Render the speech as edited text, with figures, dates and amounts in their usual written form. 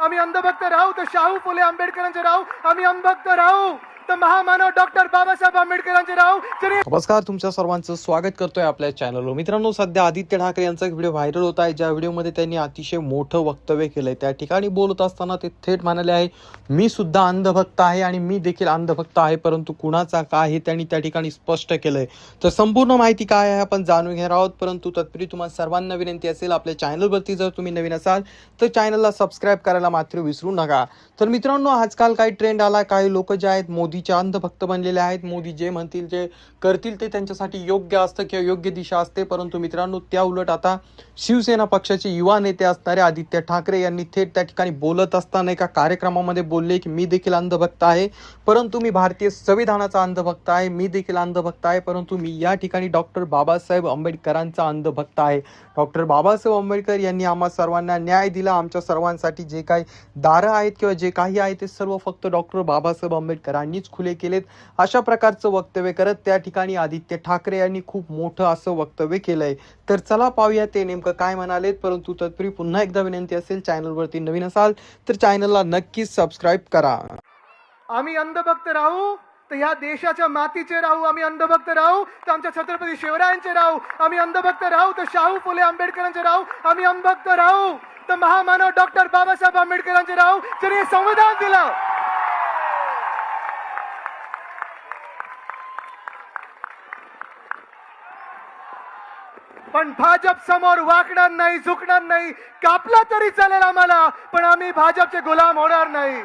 आम्ही अंधभक्त राहू तर शाहू फुले आंबेडकरांचे राहू, आम्ही अंधभक्त राहू तर महामानव डॉक्टर बाबासाहेब आंबेडकरांचे राहू. नमस्कार, तुमच्या सर्वांचं स्वागत करतोय आपल्या चॅनलवर. मित्रांनो, सध्या आदित्य ठाकरे यांचा एक व्हिडिओ व्हायरल होत आहे, ज्या व्हिडिओमध्ये त्यांनी अतिशय मोठं वक्तव्य केलंय. त्या ठिकाणी बोलत असताना ते थेट म्हणाले आहे, मी सुद्धा अंधभक्त आहे आणि मी देखील अंधभक्त आहे, परंतु कुणाचा काय हे त्यांनी त्या ठिकाणी स्पष्ट केलंय. तर संपूर्ण माहिती काय आहे आपण जाणून घेणार आहोत, परंतु तत्पूर्वी तुम्हाला सर्वांना विनंती असेल, आपल्या चॅनलवरती जर तुम्ही नवीन असाल तर चॅनलला सबस्क्राईब करायला मात्र विसरू नका. तर मित्रांनो, आजकाल काही ट्रेंड आला, काही लोक जे आहेत मोदीचे अंधभक्त बनलेले आहेत. मोदी जे म्हणतील जे करतील ते त्यांच्यासाठी योग्य असतं किंवा योग्य दिशा असते. परंतु मित्रांनो, त्या उलट आता शिवसेना पक्षाचे युवा नेते असणारे आदित्य ठाकरे यांनी थेट त्या ठिकाणी बोलत असताना एका कार्यक्रमामध्ये बोलले की मी देखील अंधभक्त आहे, परंतु मी भारतीय संविधानाचा अंधभक्त आहे, मी देखील अंधभक्त आहे, परंतु मी या ठिकाणी डॉक्टर बाबासाहेब आंबेडकरांचा अंधभक्त आहे. डॉक्टर बाबासाहेब आंबेडकर यांनी आम्हा सर्वांना न्याय दिला. आमच्या सर्वांसाठी जे काही दारं आहेत किंवा जे काही आहे ते सर्व फक्त डॉक्टर बाबासाहेब आंबेडकरांनीच खुले केलेत. अशा प्रकारचं वक्तव्य करत त्या ठिकाणी आदित्य ठाकरे यांनी खूप मोठं असं वक्तव्य केलंय. तर चला पाहूया ते नेमकं काय म्हणालेत. परंतु तत्पूर्वी पुन्हा एकदा विनंती असेल, चॅनलवरती नवीन असाल तर चॅनलला नक्कीच सबस्क्राईब करा. आम्ही अंधभक्त राहू तर ह्या देशाच्या मातीचे राहू, आम्ही अंधभक्त राहू तर आमच्या छत्रपती शिवरायांचे राहू, आम्ही अंधभक्त राहू तर शाहू फुले आंबेडकरांचे राहू, आम्ही अंधभक्त राहू तर महामानव डॉक्टर बाबासाहेब आंबेडकरांचे राहू. जर हे संविधान दिलं, पण भाजप समोर वाकणार नाही, झुकणार नाही. कापला तरी चालेल आम्हाला, पण आम्ही भाजपचे गुलाम होणार नाही.